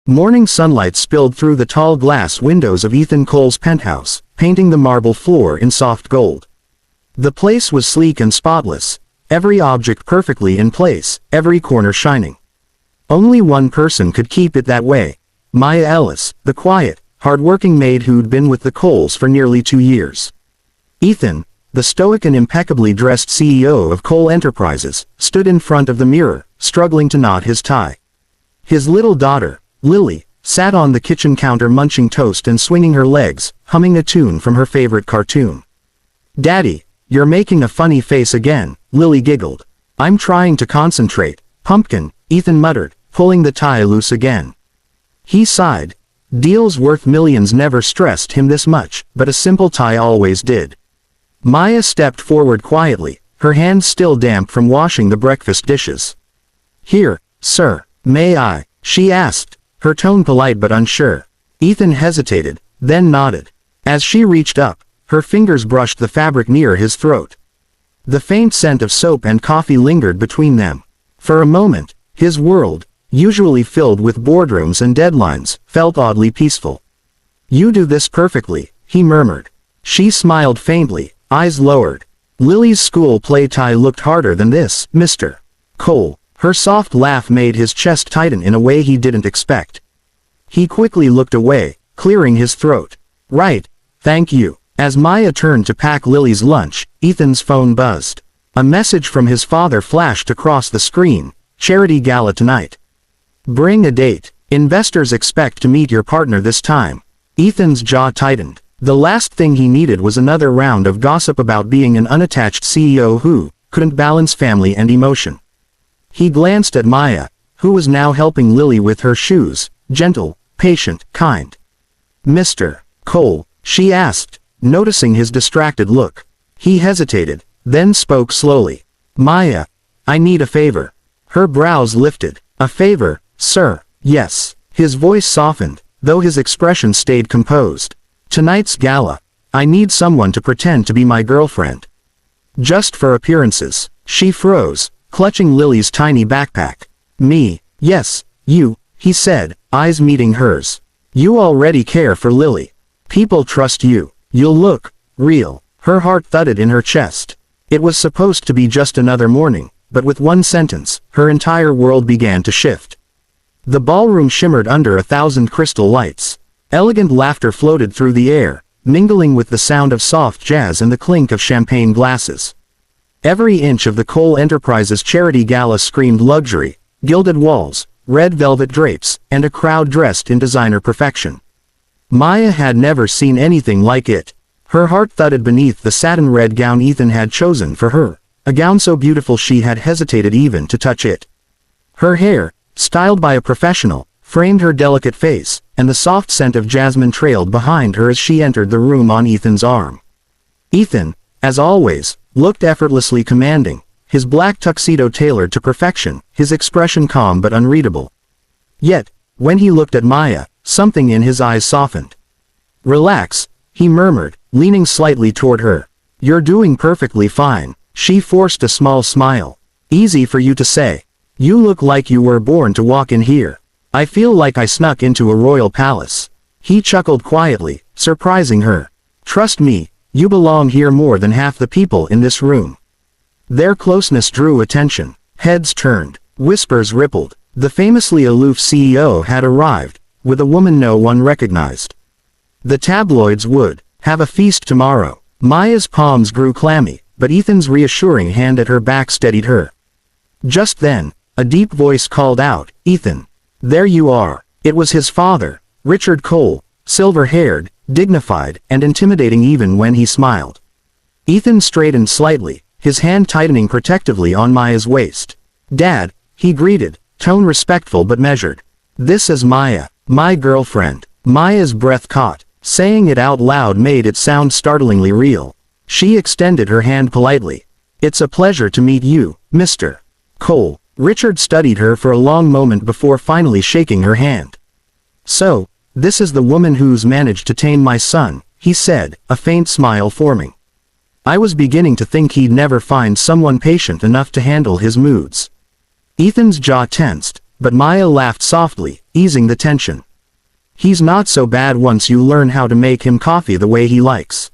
Morning sunlight spilled through the tall glass windows of Ethan Cole's penthouse, painting the marble floor in soft gold. The place was sleek and spotless, every object perfectly in place, every corner shining. Only one person could keep it that way. Maya Ellis, the quiet, hard-working maid who'd been with the Coles for nearly 2 years. Ethan, the stoic and impeccably dressed CEO of Cole Enterprises, stood in front of the mirror, struggling to knot his tie. His little daughter, Lily, sat on the kitchen counter munching toast and swinging her legs, humming a tune from her favorite cartoon. "Daddy, you're making a funny face again," Lily giggled. "I'm trying to concentrate, pumpkin," Ethan muttered, pulling the tie loose again. He sighed. Deals worth millions never stressed him this much, but a simple tie always did. Maya stepped forward quietly, her hands still damp from washing the breakfast dishes. "Here, sir, may I?" she asked, her tone polite but unsure. Ethan hesitated, then nodded. As she reached up, her fingers brushed the fabric near his throat. The faint scent of soap and coffee lingered between them. For a moment, his world, usually filled with boardrooms and deadlines, felt oddly peaceful. "You do this perfectly," he murmured. She smiled faintly, eyes lowered. "Lily's school play tie looked harder than this, Mr. Cole." Her soft laugh made his chest tighten in a way he didn't expect. He quickly looked away, clearing his throat. "Right, thank you." As Maya turned to pack Lily's lunch, Ethan's phone buzzed. A message from his father flashed across the screen. "Charity gala tonight. Bring a date. Investors expect to meet your partner this time." Ethan's jaw tightened. The last thing he needed was another round of gossip about being an unattached CEO who couldn't balance family and emotion. He glanced at Maya, who was now helping Lily with her shoes, gentle, patient, kind. "Mr. Cole," she asked, noticing his distracted look. He hesitated, then spoke slowly. "Maya, I need a favor." Her brows lifted. "A favor, sir?" "Yes." His voice softened, though his expression stayed composed. "Tonight's gala. I need someone to pretend to be my girlfriend. Just for appearances." She froze, clutching Lily's tiny backpack. "Me?" "Yes, you," he said, eyes meeting hers. "You already care for Lily. People trust you. You'll look real." Her heart thudded in her chest. It was supposed to be just another morning, but with one sentence, her entire world began to shift. The ballroom shimmered under 1,000 crystal lights. Elegant laughter floated through the air, mingling with the sound of soft jazz and the clink of champagne glasses. Every inch of the Cole Enterprises charity gala screamed luxury, gilded walls, red velvet drapes, and a crowd dressed in designer perfection. Maya had never seen anything like it. Her heart thudded beneath the satin red gown Ethan had chosen for her, a gown so beautiful she had hesitated even to touch it. Her hair, styled by a professional, framed her delicate face, and the soft scent of jasmine trailed behind her as she entered the room on Ethan's arm. Ethan, as always, looked effortlessly commanding, his black tuxedo tailored to perfection, his expression calm but unreadable. Yet, when he looked at Maya, something in his eyes softened. "Relax," he murmured, leaning slightly toward her. "You're doing perfectly fine." She forced a small smile. "Easy for you to say. You look like you were born to walk in here. I feel like I snuck into a royal palace." He chuckled quietly, surprising her. "Trust me, you belong here more than half the people in this room." Their closeness drew attention. Heads turned, whispers rippled. The famously aloof CEO had arrived, with a woman no one recognized. The tabloids would have a feast tomorrow. Maya's palms grew clammy, but Ethan's reassuring hand at her back steadied her. Just then, a deep voice called out, "Ethan. There you are." It was his father, Richard Cole, silver-haired, dignified, and intimidating even when he smiled. Ethan straightened slightly, his hand tightening protectively on Maya's waist. "Dad," he greeted, tone respectful but measured. "This is Maya, my girlfriend." Maya's breath caught. Saying it out loud made it sound startlingly real. She extended her hand politely. "It's a pleasure to meet you, Mr. Cole." Richard studied her for a long moment before finally shaking her hand. "So, this is the woman who's managed to tame my son," he said, a faint smile forming. "I was beginning to think he'd never find someone patient enough to handle his moods." Ethan's jaw tensed, but Maya laughed softly, easing the tension. He's not so bad once you learn how to make him coffee the way he likes.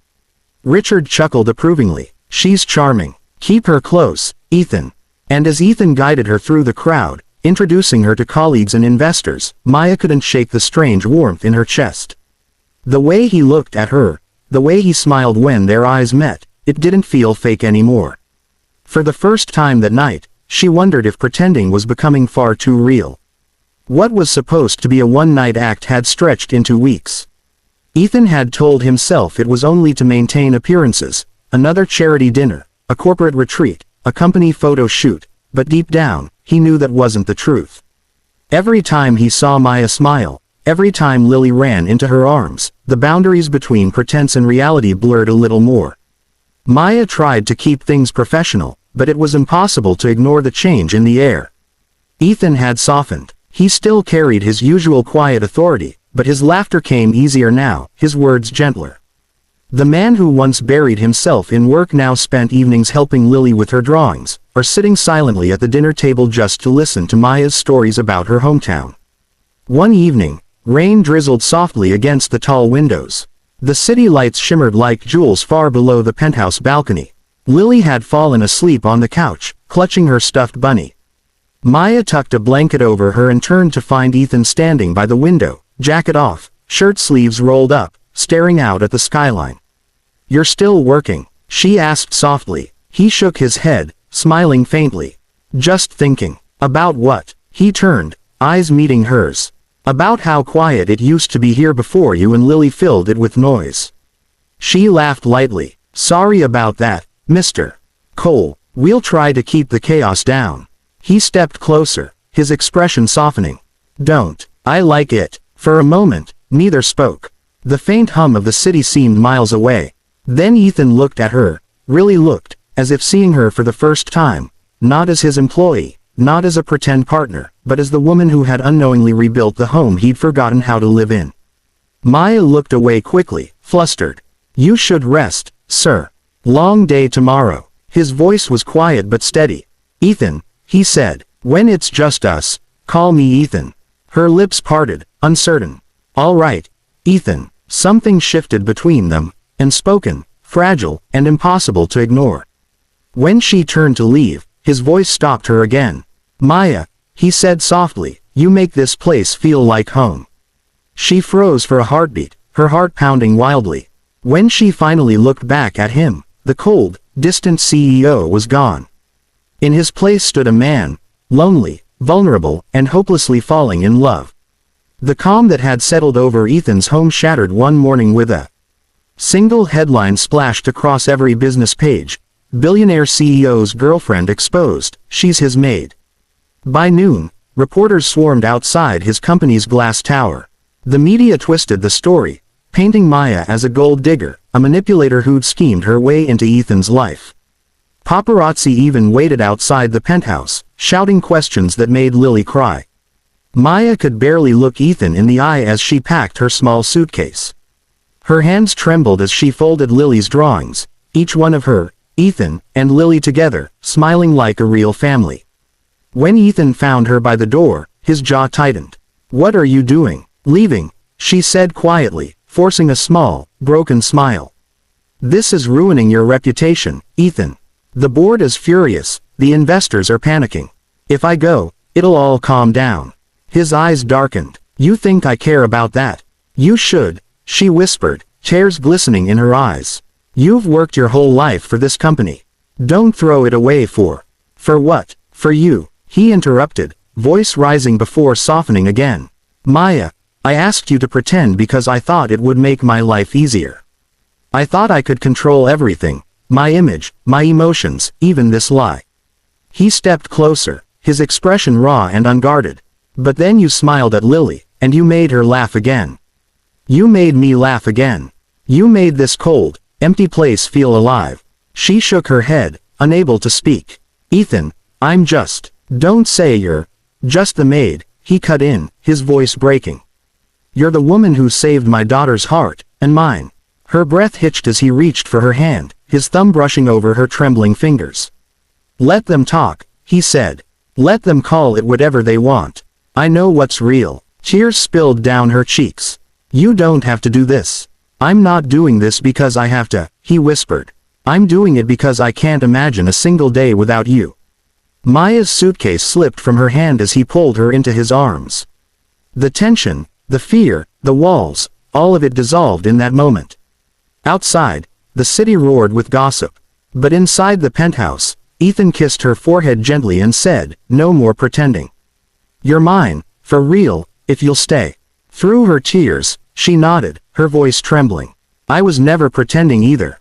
Richard chuckled approvingly. She's charming. Keep her close, Ethan. And as Ethan guided her through the crowd, introducing her to colleagues and investors, Maya couldn't shake the strange warmth in her chest. The way he looked at her, the way he smiled when their eyes met, it didn't feel fake anymore. For the first time that night, she wondered if pretending was becoming far too real. What was supposed to be a one-night act had stretched into weeks. Ethan had told himself it was only to maintain appearances, another charity dinner, a corporate retreat, a company photo shoot, but deep down, he knew that wasn't the truth. Every time he saw Maya smile, every time Lily ran into her arms, the boundaries between pretense and reality blurred a little more. Maya tried to keep things professional, but it was impossible to ignore the change in the air. Ethan had softened. He still carried his usual quiet authority, but his laughter came easier now, his words gentler. The man who once buried himself in work now spent evenings helping Lily with her drawings, or sitting silently at the dinner table just to listen to Maya's stories about her hometown. One evening, rain drizzled softly against the tall windows. The city lights shimmered like jewels far below the penthouse balcony. Lily had fallen asleep on the couch, clutching her stuffed bunny. Maya tucked a blanket over her and turned to find Ethan standing by the window, jacket off, shirt sleeves rolled up, staring out at the skyline. "You're still working?" she asked softly. He shook his head, smiling faintly. "Just thinking." "About what?" He turned, eyes meeting hers. "About how quiet it used to be here before you and Lily filled it with noise." She laughed lightly. "Sorry about that, Mr. Cole. We'll try to keep the chaos down." He stepped closer, his expression softening. "Don't. I like it." For a moment, neither spoke. The faint hum of the city seemed miles away. Then Ethan looked at her, really looked, as if seeing her for the first time, not as his employee, not as a pretend partner, but as the woman who had unknowingly rebuilt the home he'd forgotten how to live in. Maya looked away quickly, flustered. "You should rest, sir. Long day tomorrow." His voice was quiet but steady. "Ethan," he said, "when it's just us, call me Ethan." Her lips parted, uncertain. "All right, Ethan." Something shifted between them, unspoken, fragile, and impossible to ignore. When she turned to leave, his voice stopped her again. "Maya," he said softly, "you make this place feel like home." She froze for a heartbeat, her heart pounding wildly. When she finally looked back at him, the cold, distant CEO was gone. In his place stood a man, lonely, vulnerable, and hopelessly falling in love. The calm that had settled over Ethan's home shattered one morning with a single headline splashed across every business page. "Billionaire CEO's girlfriend exposed, she's his maid." By noon, reporters swarmed outside his company's glass tower. The media twisted the story, painting Maya as a gold digger, a manipulator who'd schemed her way into Ethan's life. Paparazzi even waited outside the penthouse, shouting questions that made Lily cry. Maya could barely look Ethan in the eye as she packed her small suitcase. Her hands trembled as she folded Lily's drawings, each one of her, Ethan, and Lily together, smiling like a real family. When Ethan found her by the door, his jaw tightened. "What are you doing?" "Leaving," she said quietly, forcing a small, broken smile. "This is ruining your reputation, Ethan. The board is furious, the investors are panicking. If I go, it'll all calm down." His eyes darkened. "You think I care about that?" "You should," she whispered, tears glistening in her eyes. "You've worked your whole life for this company. Don't throw it away for what? For you," he interrupted, voice rising before softening again. "Maya, I asked you to pretend because I thought it would make my life easier. I thought I could control everything, my image, my emotions, even this lie." He stepped closer, his expression raw and unguarded. "But then you smiled at Lily, and you made her laugh again. You made me laugh again. You made this cold, empty place feel alive." She shook her head, unable to speak. "Ethan, I'm just..." "Don't say you're just the maid," he cut in, his voice breaking. "You're the woman who saved my daughter's heart, and mine." Her breath hitched as he reached for her hand, his thumb brushing over her trembling fingers. "Let them talk," he said. "Let them call it whatever they want. I know what's real. Tears spilled down her cheeks. You don't have to do this. I'm not doing this because I have to, he whispered. I'm doing it because I can't imagine a single day without you. Maya's suitcase slipped from her hand as he pulled her into his arms. The tension, the fear, the walls, all of it dissolved in that moment. Outside, the city roared with gossip. But inside the penthouse, Ethan kissed her forehead gently and said, "No more pretending. You're mine, for real, if you'll stay." Through her tears, she nodded, her voice trembling. "I was never pretending either.